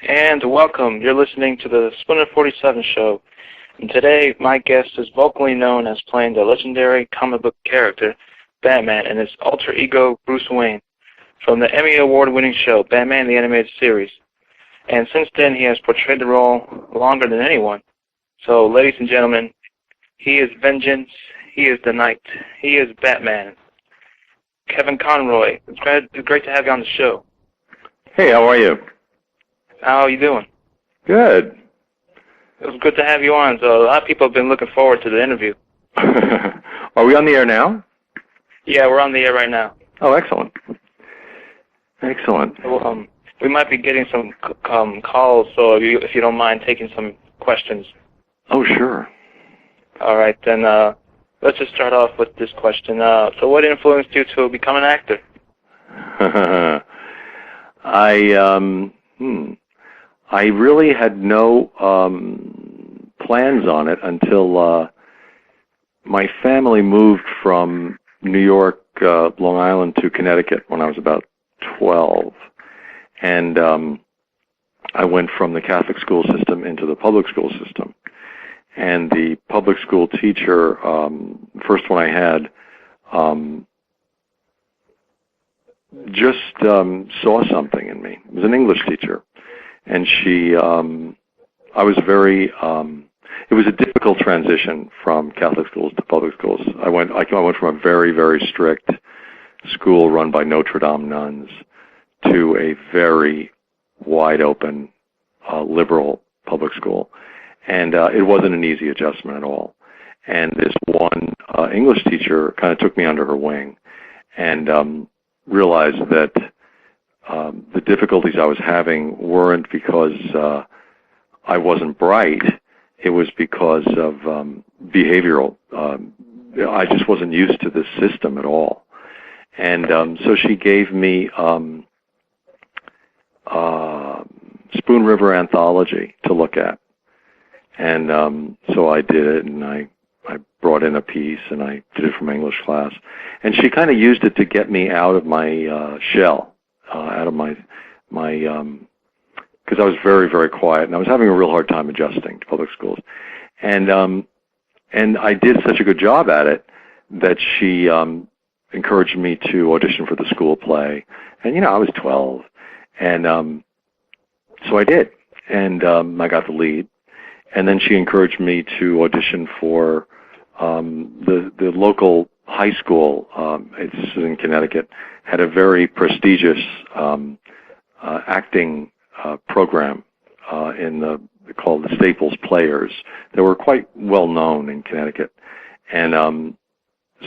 And welcome. You're listening to the Splinter47 show. And today, my guest is vocally known as playing the legendary comic book character Batman and his alter ego Bruce Wayne from the Emmy Award-winning show Batman the Animated Series. And since then, he has portrayed the role longer than anyone. So, ladies and gentlemen, he is vengeance, he is the night, he is Batman. Kevin Conroy, it's great to have you on the show. Hey, how are you? How are you doing? Good. It was good to have you on. So a lot of people have been looking forward to the interview. Are we on the air now? Yeah, we're on the air right now. Oh, excellent. Excellent. So, we might be getting some calls, so if you don't mind taking some questions. Oh, sure. All right, then let's just start off with this question. So what influenced you to become an actor? I really had no plans on it until my family moved from New York, Long Island to Connecticut when I was about 12. And I went from the Catholic school system into the public school system. And the public school teacher, first one I had, just saw something in me. It was an English teacher. And she, I was very, it was a difficult transition from Catholic schools to public schools. I went from a very, very strict school run by Notre Dame nuns to a very wide open, liberal public school. And it wasn't an easy adjustment at all. And this one English teacher kind of took me under her wing and realized that the difficulties I was having weren't because I wasn't bright. It was because of behavioral. I just wasn't used to this system at all. And so she gave me Spoon River Anthology to look at. And so I did it, and I brought in a piece, and I did it for my English class. And she kind of used it to get me out of my shell, out of my because I was very, very quiet, and I was having a real hard time adjusting to public schools. And I did such a good job at it that she encouraged me to audition for the school play. And, I was 12. And so I did. And I got the lead. And then she encouraged me to audition for the local high school. It's in Connecticut. Had a very prestigious acting program called the Staples Players. They were quite well known in Connecticut, and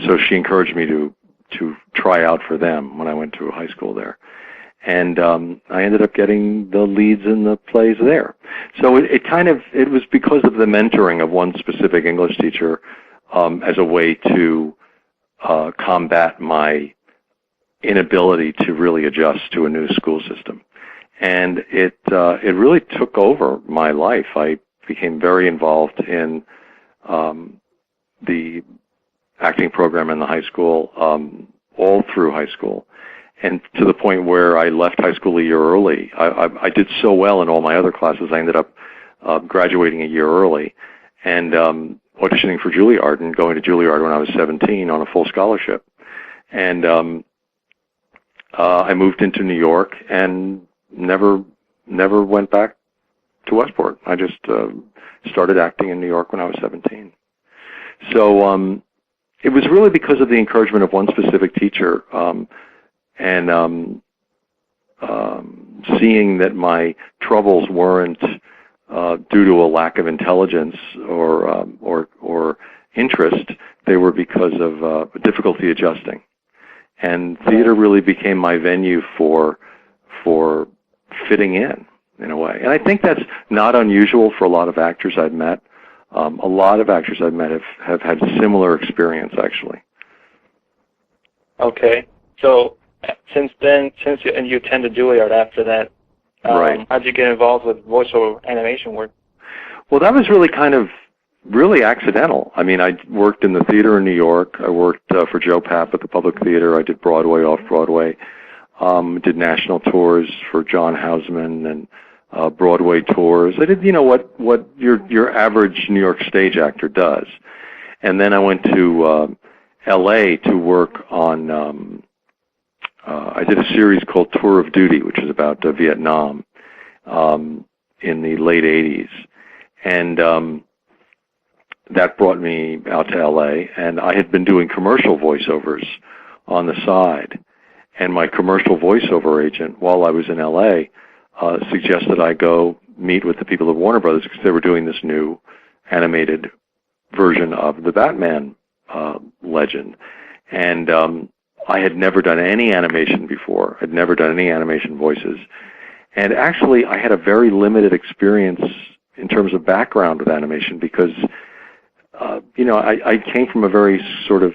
so she encouraged me to try out for them when I went to high school there. And I ended up getting the leads in the plays there. So it was because of the mentoring of one specific English teacher as a way to combat my inability to really adjust to a new school system. And it really took over my life. I became very involved in the acting program in the high school, all through high school. And to the point where I left high school a year early. I did so well in all my other classes, I ended up graduating a year early and auditioning for Juilliard and going to Juilliard when I was 17 on a full scholarship. And I moved into New York and never went back to Westport. I just started acting in New York when I was 17. So it was really because of the encouragement of one specific teacher and seeing that my troubles weren't due to a lack of intelligence or interest. They were because of difficulty adjusting. And theater really became my venue for fitting in a way. And I think that's not unusual for a lot of actors I've met. A lot of actors I've met have had similar experience, actually. Okay. So since you attended Juilliard after that, right. How'd you get involved with voiceover animation work? Well, that was really accidental. I mean, I worked in the theater in New York. I worked for Joe Papp at the Public Theater. I did Broadway, off-Broadway. Did national tours for John Houseman and Broadway tours. I did, what your average New York stage actor does. And then I went to L.A. to work on, I did a series called Tour of Duty, which is about Vietnam in the late 80s. And that brought me out to L.A., and I had been doing commercial voiceovers on the side. And my commercial voiceover agent, while I was in L.A., suggested I go meet with the people at Warner Brothers because they were doing this new animated version of the Batman legend. And I had never done any animation before. I'd never done any animation voices. And actually, I had a very limited experience in terms of background with animation because, I came from a very sort of,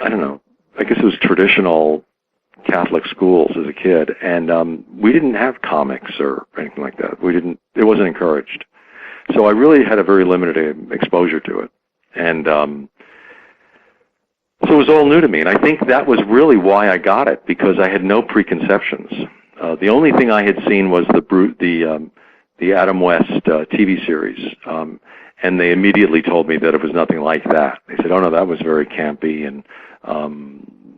I don't know, I guess it was traditional Catholic schools as a kid, and we didn't have comics or anything like that. It wasn't encouraged. So I really had a very limited exposure to it. And so it was all new to me, and I think that was really why I got it, because I had no preconceptions. The only thing I had seen was the Adam West TV series, and they immediately told me that it was nothing like that. They said, "Oh no, that was very campy and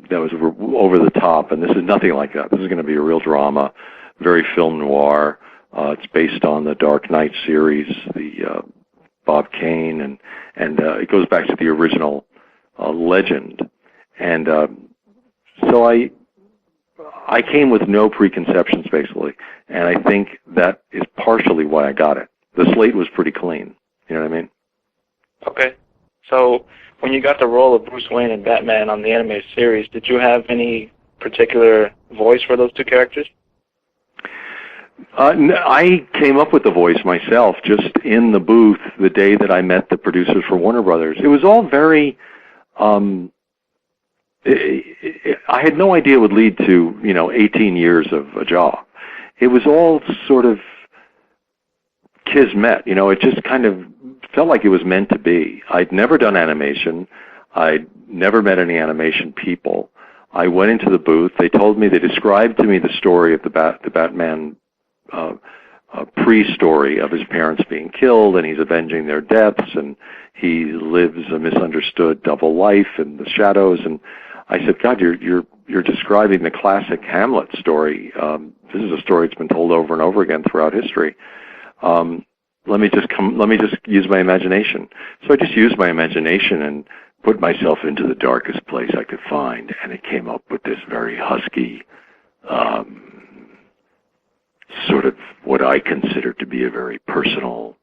that was over the top, and this is nothing like that. This is going to be a real drama, very film noir. It's based on the Dark Knight series, the Bob Kane, and it goes back to the original legend." And so I came with no preconceptions, basically, and I think that is partially why I got it. The slate was pretty clean. You know what I mean? Okay. So when you got the role of Bruce Wayne in Batman on the animated series, did you have any particular voice for those two characters? I came up with the voice myself just in the booth the day that I met the producers for Warner Brothers. It was all very... I had no idea it would lead to, 18 years of a job. It was all sort of kismet. It just kind of felt like it was meant to be. I'd never done animation. I'd never met any animation people. I went into the booth. They described to me the story of the Batman pre-story of his parents being killed, and he's avenging their deaths, and he lives a misunderstood double life in the shadows. And I said, God, you're describing the classic Hamlet story. This is a story that's been told over and over again throughout history. Let me just use my imagination. So I just used my imagination and put myself into the darkest place I could find, and it came up with this very husky, sort of what I consider to be a very personal,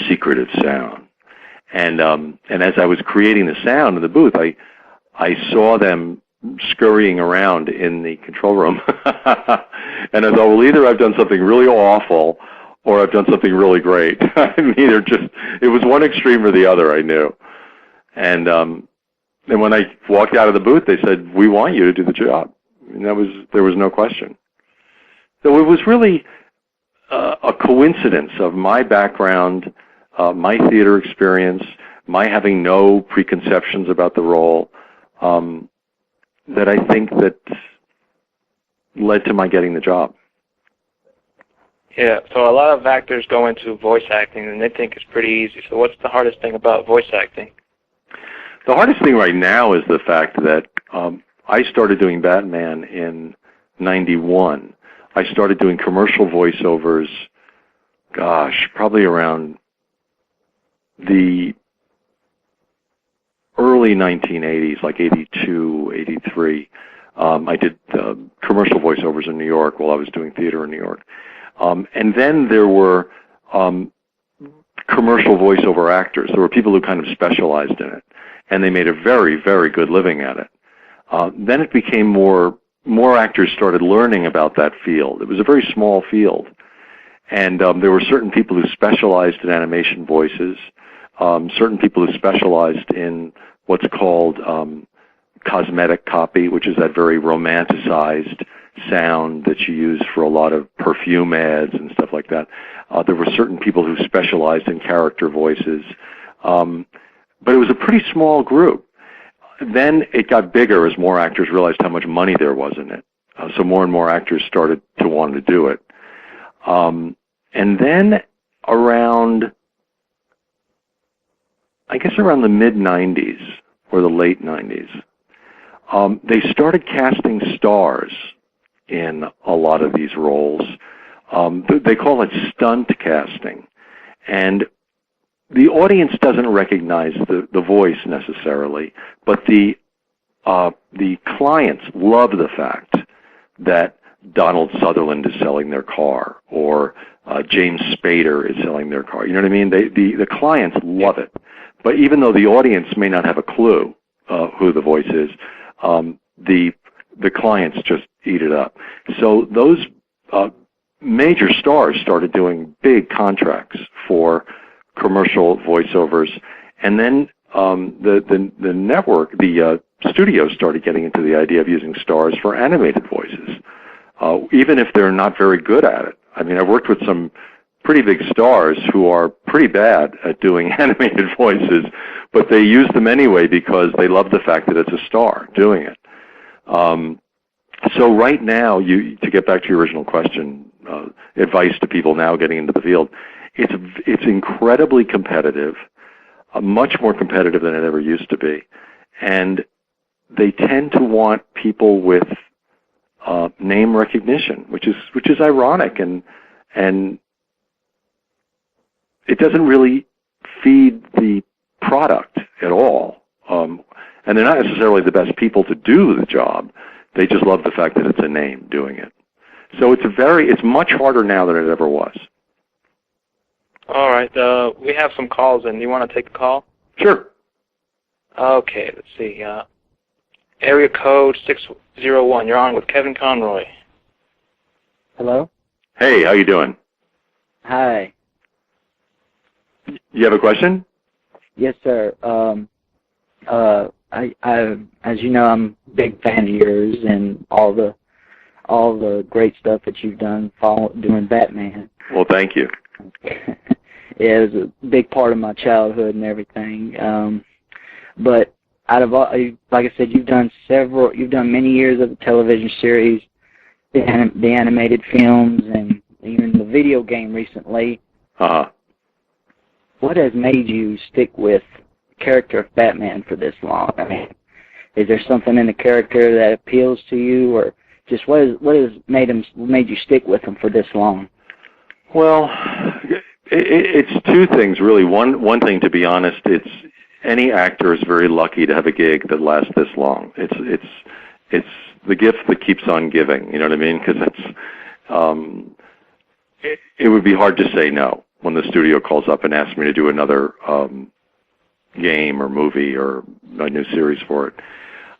secretive sound. And as I was creating the sound in the booth, I saw them scurrying around in the control room, and I thought, well, either I've done something really awful or I've done something really great. It was one extreme or the other, I knew. And when I walked out of the booth, they said, "We want you to do the job." And there was no question. So it was really a coincidence of my background, my theater experience, my having no preconceptions about the role, that I think that led to my getting the job. Yeah, so a lot of actors go into voice acting and they think it's pretty easy. So what's the hardest thing about voice acting? The hardest thing right now is the fact that I started doing Batman in 91. I started doing commercial voiceovers, probably around the early 1980s, like 82, 83. I did commercial voiceovers in New York while I was doing theater in New York. And then there were commercial voiceover actors. There were people who kind of specialized in it, and they made a very, very good living at it. Then it became more actors started learning about that field. It was a very small field, and there were certain people who specialized in animation voices, certain people who specialized in what's called cosmetic copy, which is that very romanticized sound that you use for a lot of perfume ads and stuff like that. There were certain people who specialized in character voices, but it was a pretty small group. Then it got bigger as more actors realized how much money there was in it. So more and more actors started to want to do it. And then around the mid-'90s or the late '90s, they started casting stars in a lot of these roles. They call it stunt casting. And the audience doesn't recognize the voice necessarily, but the clients love the fact that Donald Sutherland is selling their car, or James Spader is selling their car. You know what I mean? The clients love it. But even though the audience may not have a clue who the voice is, the clients just eat it up. So those major stars started doing big contracts for commercial voiceovers, and then the network, the studios started getting into the idea of using stars for animated voices, even if they're not very good at it. I mean, I've worked with some pretty big stars who are pretty bad at doing animated voices, but they use them anyway because they love the fact that it's a star doing it. So right now, to get back to your original question, advice to people now getting into the field, it's incredibly competitive, much more competitive than it ever used to be, and they tend to want people with name recognition, which is ironic, and it doesn't really feed the product at all. And they're not necessarily the best people to do the job. They just love the fact that it's a name doing it. So it's much harder now than it ever was. All right. We have some calls in. You want to take a call? Sure. Okay. Let's see. Area code 601. You're on with Kevin Conroy. Hello? Hey, how you doing? Hi. You have a question? Yes, sir. I as you know, I'm a big fan of yours and all the great stuff that you've done doing Batman. Well, thank you. It was a big part of my childhood and everything. But out of all, like I said, you've done many years of the television series, the animated films, and even the video game recently. Uh-huh. What has made you stick with the character of Batman for this long? I mean, is there something in the character that appeals to you, or just what has made you stick with him for this long? Well, it's two things really. One thing, to be honest, it's any actor is very lucky to have a gig that lasts this long. It's the gift that keeps on giving. You know what I mean? Because it would be hard to say no when the studio calls up and asks me to do another game or movie or a new series for it.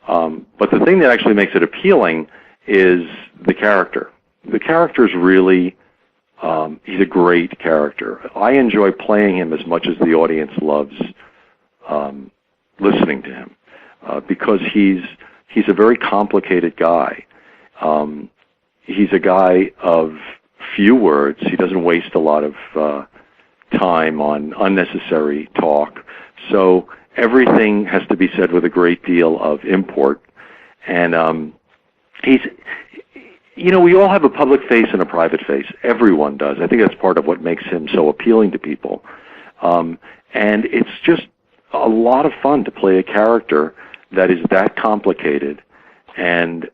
But the thing that actually makes it appealing is the character. The character is really, he's a great character. I enjoy playing him as much as the audience loves listening to him, because he's a very complicated guy. He's a guy of few words. He doesn't waste a lot of time on unnecessary talk. So everything has to be said with a great deal of import. And we all have a public face and a private face. Everyone does. I think that's part of what makes him so appealing to people. And it's just a lot of fun to play a character that is that complicated and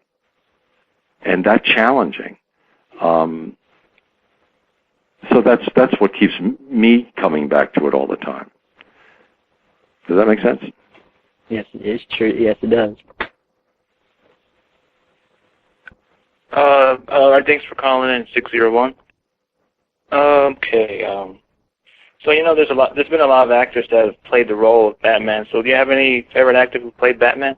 that challenging. So that's what keeps me coming back to it all the time. Does that make sense? Yes, it's true. Yes, it does. Thanks for calling in, 601. Okay. So there's been a lot of actors that have played the role of Batman. So do you have any favorite actor who played Batman?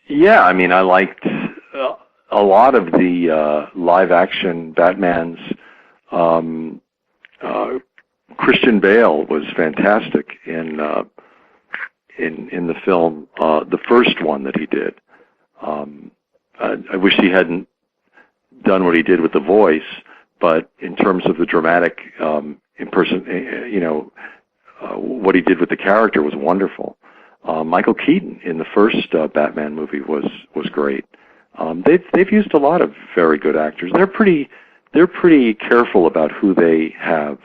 Yeah, I mean, I liked a lot of the live-action Batmans. Christian Bale was fantastic in the film, the first one that he did. I wish he hadn't done what he did with the voice, but in terms of the dramatic what he did with the character was wonderful. Michael Keaton in the first Batman movie was great. They've used a lot of very good actors. They're pretty careful about who they have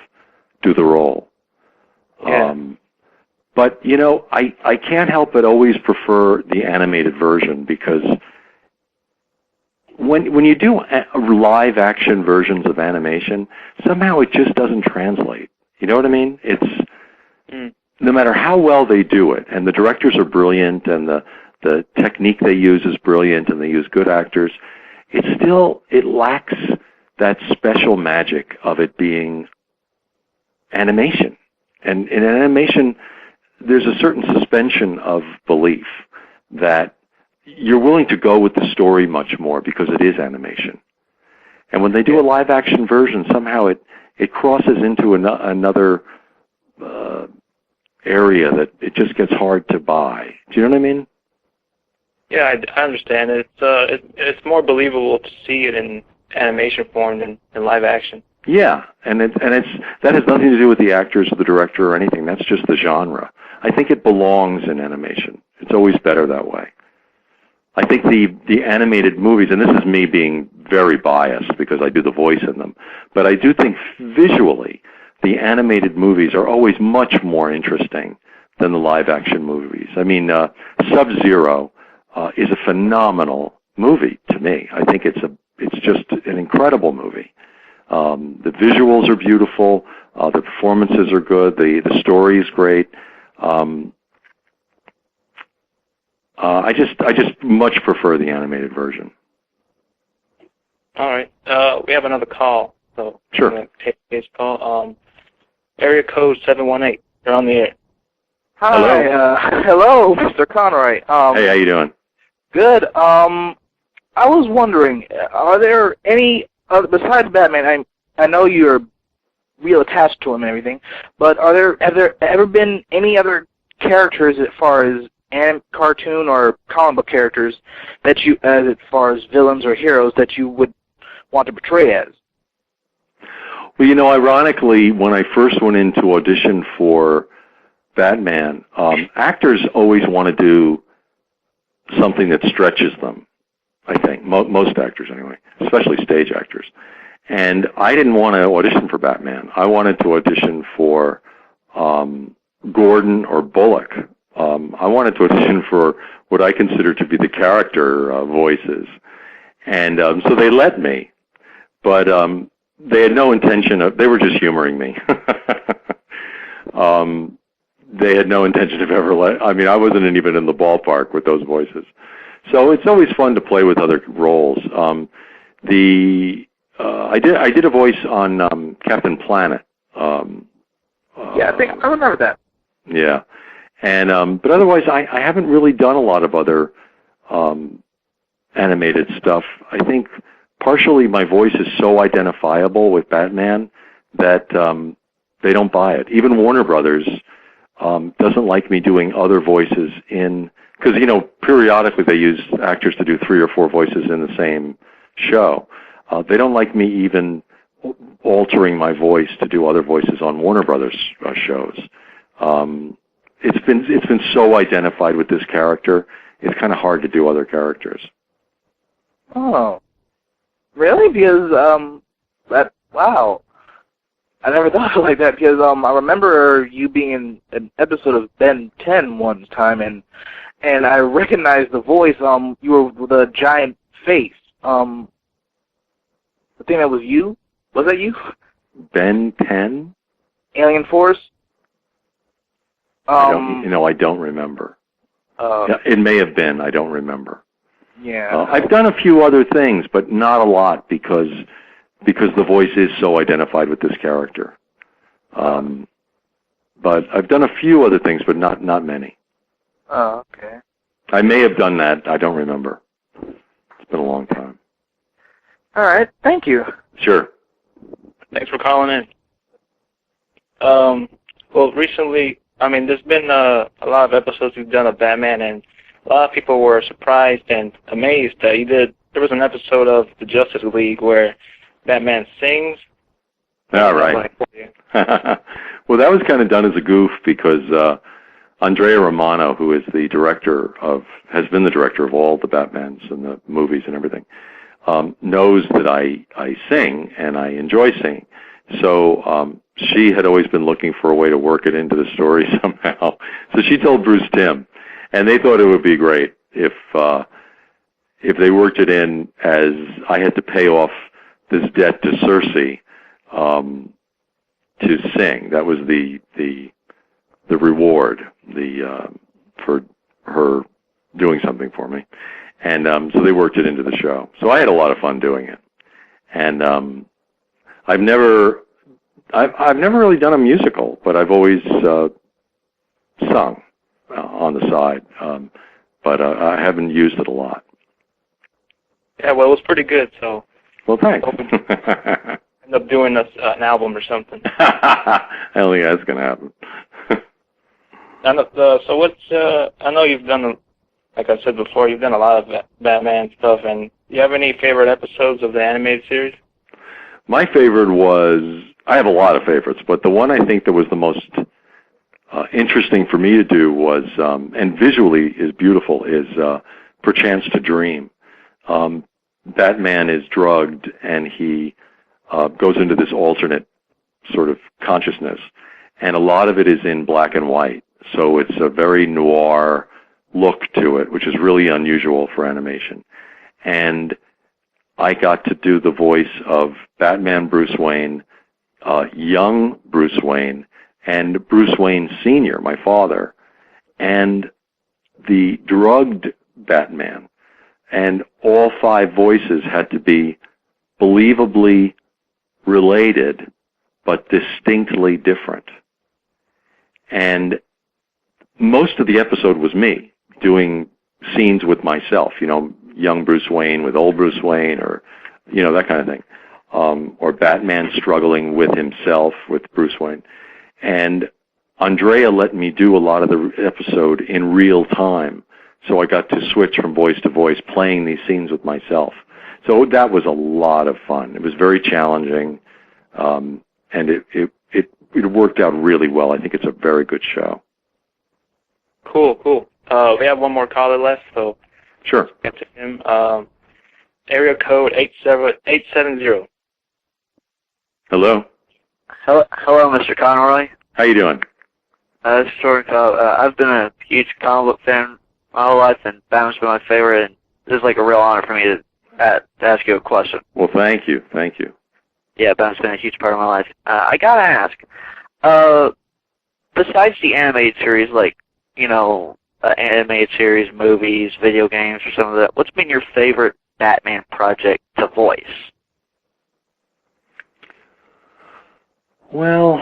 do the role. Yeah. But I can't help but always prefer the animated version, because when you do live action versions of animation, somehow it just doesn't translate. You know what I mean? It's no matter how well they do it, and the directors are brilliant, and the technique they use is brilliant, and they use good actors, it lacks that special magic of it being animation. And in animation, there's a certain suspension of belief that you're willing to go with the story much more because it is animation. And when they do a live action version, somehow it crosses into another area that it just gets hard to buy. Do you know what I mean? Yeah, I understand. It's more believable to see it in animation form than in live action. Yeah, and that has nothing to do with the actors or the director or anything. That's just the genre. I think it belongs in animation. It's always better that way. I think the animated movies, and this is me being very biased because I do the voice in them, but I do think visually the animated movies are always much more interesting than the live action movies. I mean, Sub-Zero is a phenomenal movie to me. I think it's just an incredible movie. The visuals are beautiful. The performances are good. The story is great. I just much prefer the animated version. All right. We have another call, so sure. I'm going to take this call. Area code 718. You're on the air. Hi. Hello, Mr. Conroy. Hey, how you doing? Good. I was wondering, are there any besides Batman? I know you're real attached to him and everything, but have there ever been any other characters as far as cartoon or comic book characters that you, as far as villains or heroes, that you would want to portray as? Well, ironically, when I first went in to audition for Batman, actors always want to do something that stretches them, I think. Most actors, anyway, especially stage actors. And I didn't want to audition for Batman. I wanted to audition for Gordon or Bullock. I wanted to audition for what I consider to be the character voices. And so they let me. But they had no intention of, they were just humoring me. They had no intention of ever I wasn't even in the ballpark with those voices. So it's always fun to play with other roles. I did a voice on Captain Planet. Yeah, I remember that. Yeah, and but otherwise, I haven't really done a lot of other animated stuff. I think partially my voice is so identifiable with Batman that they don't buy it. Even Warner Brothers doesn't like me doing other voices because periodically they use actors to do 3 or 4 voices in the same show. They don't like me even altering my voice to do other voices on Warner Brothers shows. It's been so identified with this character, it's kind of hard to do other characters. Oh, really? Because wow, I never thought of it like that. Because I remember you being in an episode of Ben 10 one time, and I recognized the voice. You were with a giant face. I think that was you. Was that you? Ben 10? Alien Force? I don't remember. It may have been. I don't remember. Yeah. I've done a few other things, but not a lot because the voice is so identified with this character. But I've done a few other things, but not many. Oh, okay. I may have done that. I don't remember. It's been a long time. All right. Thank you. Sure. Thanks for calling in. Well, recently, there's been a lot of episodes we've done of Batman, and a lot of people were surprised and amazed that there was an episode of the Justice League where Batman sings. All right. Well, that was kind of done as a goof because Andrea Romano, who is the has been the director of all the Batmans and the movies and everything, knows that I sing and I enjoy singing. So she had always been looking for a way to work it into the story somehow. So she told Bruce Timm, and they thought it would be great if they worked it in as I had to pay off this debt to Cersei to sing. That was the reward for her doing something for me, and so they worked it into the show. So I had a lot of fun doing it, and I've never really done a musical, but I've always sung on the side, but I haven't used it a lot. Yeah, well, it was pretty good, so. Well, thanks. End up doing an album or something. I don't think that's going to happen. So I know you've done, like I said before, you've done a lot of Batman stuff, and do you have any favorite episodes of the animated series? My favorite I have a lot of favorites, but the one I think that was the most interesting for me to do was, and visually is beautiful, is Perchance to Dream. Batman is drugged, and he goes into this alternate sort of consciousness, and a lot of it is in black and white. So it's a very noir look to it, which is really unusual for animation. And I got to do the voice of Batman Bruce Wayne, young Bruce Wayne, and Bruce Wayne Sr., my father, and the drugged Batman. And all 5 voices had to be believably related, but distinctly different. And most of the episode was me doing scenes with myself, young Bruce Wayne with old Bruce Wayne, or, that kind of thing. Or Batman struggling with himself with Bruce Wayne. And Andrea let me do a lot of the episode in real time. So I got to switch from voice to voice, playing these scenes with myself. So that was a lot of fun. It was very challenging, and it worked out really well. I think it's a very good show. Cool. We have one more caller left, so sure. Get to him. Area code 870. Hello. Hello, Mr. Conroy. How you doing? I've been a huge comic book fan my whole life, and Batman's been my favorite, and this is like a real honor for me to ask you a question. Well, thank you. Yeah, Batman's been a huge part of my life. I gotta ask, besides the animated series, like, animated series, movies, video games, or some of that, what's been your favorite Batman project to voice? Well,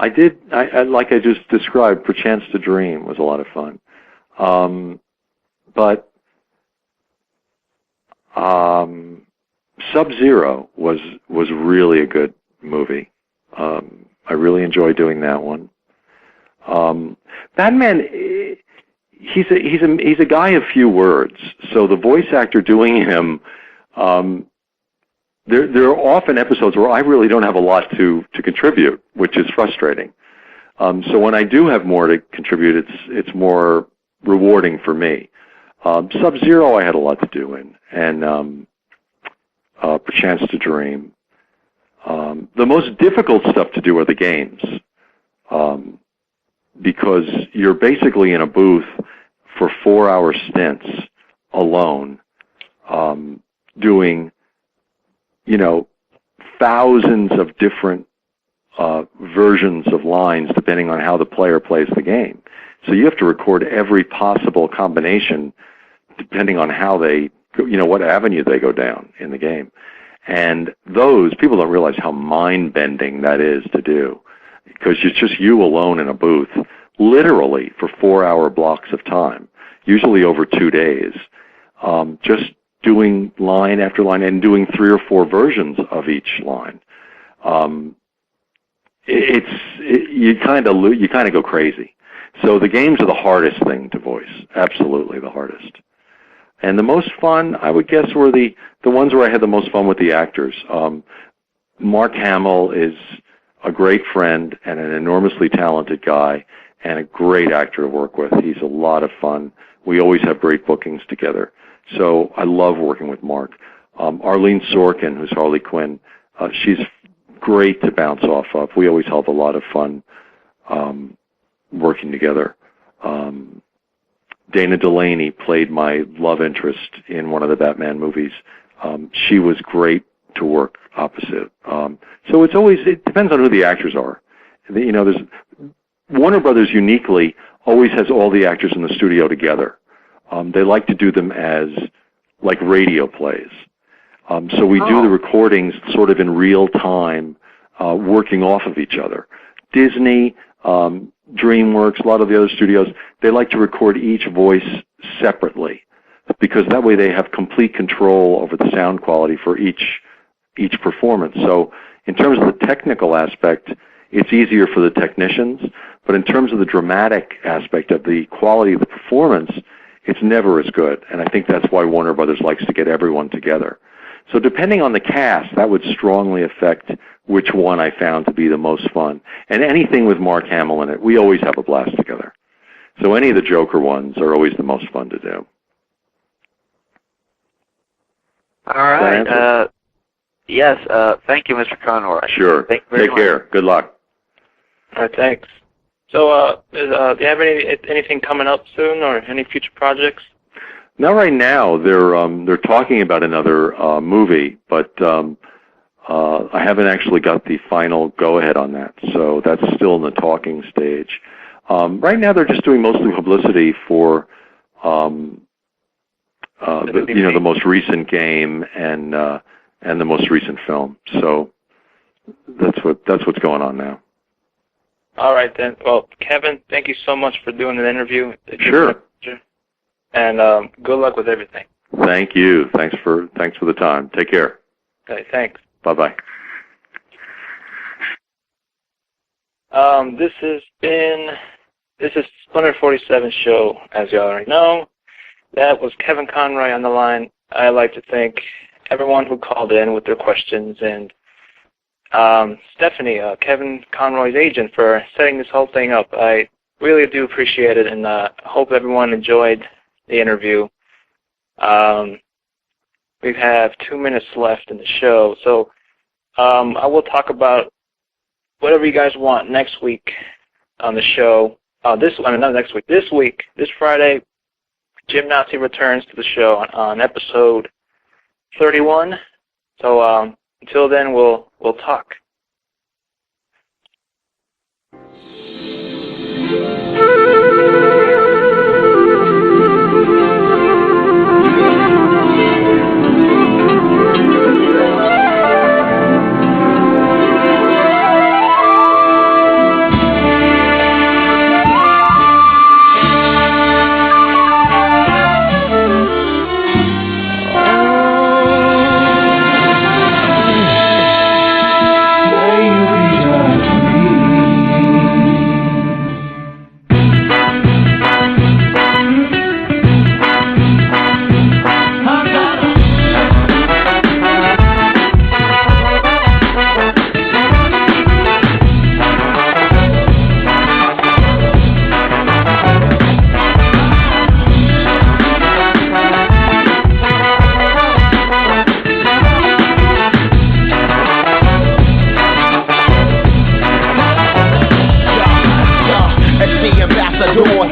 I like I just described, Perchance to Dream was a lot of fun. But Sub-Zero was really a good movie. I really enjoyed doing that one. Batman, he's a guy of few words. So the voice actor doing him, there are often episodes where I really don't have a lot to contribute, which is frustrating. So when I do have more to contribute, it's more rewarding for me. Sub-Zero I had a lot to do in, and Perchance to Dream. The most difficult stuff to do are the games, because you're basically in a booth for 4-hour stints alone, doing, thousands of different versions of lines depending on how the player plays the game. So you have to record every possible combination depending on how they, what avenue they go down in the game. And those, people don't realize how mind-bending that is to do, because it's just you alone in a booth, literally for 4-hour blocks of time, usually over 2 days, just doing line after line and doing 3 or 4 versions of each line. You kind of go crazy. So the games are the hardest thing to voice, absolutely the hardest. And the most fun, I would guess, were the ones where I had the most fun with the actors. Mark Hamill is a great friend and an enormously talented guy, and a great actor to work with. He's a lot of fun. We always have great bookings together. So I love working with Mark. Arlene Sorkin, who's Harley Quinn, she's great to bounce off of. We always have a lot of fun working together. Dana Delaney played my love interest in one of the Batman movies. She was great to work opposite. So it depends on who the actors are. There's Warner Brothers uniquely always has all the actors in the studio together. They like to do them as like radio plays. So we do the recordings sort of in real time, working off of each other. Disney, DreamWorks, a lot of the other studios, they like to record each voice separately because that way they have complete control over the sound quality for each performance. So in terms of the technical aspect, it's easier for the technicians, but in terms of the dramatic aspect of the quality of the performance, it's never as good. And I think that's why Warner Brothers likes to get everyone together. So depending on the cast, that would strongly affect which one I found to be the most fun. And anything with Mark Hamill in it, we always have a blast together. So any of the Joker ones are always the most fun to do. All right. Yes. Thank you, Mr. Conroy. Sure. Take care. Good luck. All right. Thanks. So, do you have anything coming up soon, or any future projects? Not right now. They're talking about another movie, but I haven't actually got the final go-ahead on that. So that's still in the talking stage. Right now, they're just doing mostly publicity for the most recent game and the most recent film. So that's what's going on now. All right then. Well, Kevin, thank you so much for doing the interview. Sure. And good luck with everything. Thank you. Thanks for the time. Take care. Okay. Thanks. Bye-bye. This is Splinter47 show, as you already know. That was Kevin Conroy on the line. I'd like to thank everyone who called in with their questions, and Stephanie, Kevin Conroy's agent, for setting this whole thing up. I really do appreciate it, and hope everyone enjoyed the interview. We have 2 minutes left in the show, so I will talk about whatever you guys want next week on the show. This week, this Friday, Jim Nazi returns to the show on episode 31. So until then, we'll talk.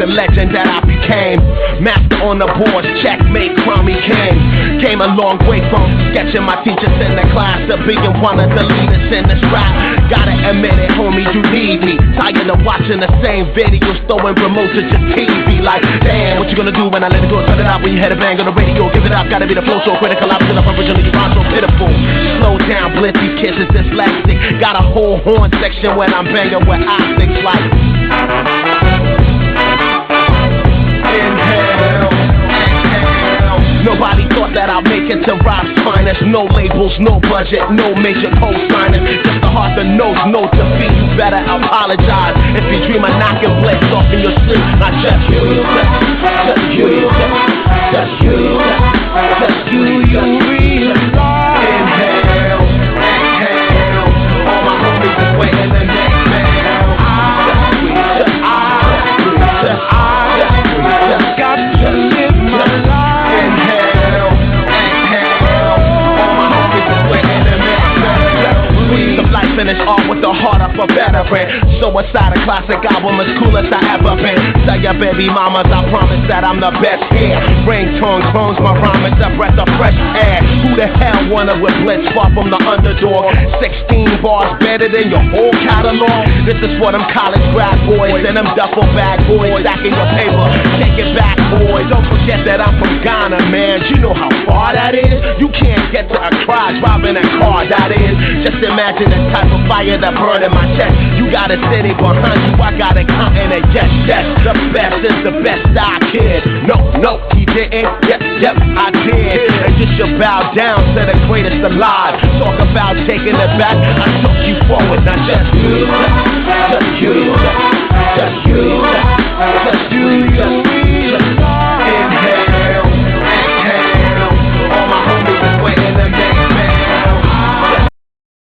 Legend that I became, master on the boards, checkmate, crummy king. Came a long way from sketching my teachers in the class to being one of the leaders in this rap. Gotta admit it, homie, you need me. Tired of watching the same videos, throwing remotes at your TV. Like, damn, what you gonna do when I let it go? Turn it out when you head a bang on the radio. Give it up, gotta be the flow so critical. I was up originally, you rhyme so pitiful. Slow down, blitz, these kids is dyslexic. Got a whole horn section when I'm banging with optics like. Nobody thought that I'd make it to Rob's finest. No labels, no budget, no major co-signers. Just the heart that knows no defeat. You better apologize if you dream of knocking blades off in your sleep. Not just you, just you, just you, just you, you realize. Inhale, exhale. All my homies is waiting and exhale. Just we, just I. vibrant. Suicide, a classic album, as cool as I ever been. Tell your baby mamas, I promise that I'm the best here. Ringtone clones, my rhyme is a breath of fresh air. Who the hell wanna with blitz far from the underdog? 16 bars better than your whole catalog. This is for them college grad boys and them duffel bag boys stacking your paper. Take it back, boys. Don't forget that I'm from Ghana, man. You know how far that is? You can't get to Accra driving a car, that is. Just imagine the type of fire that burned in my chest. You got a city behind you, I got it counting a yes, yes. The best is the best I kid. No, he didn't. Yep, I did. And you should bow down to the greatest alive. Talk about taking it back, I took you forward. Now just use it, just use it, just use it, just use it.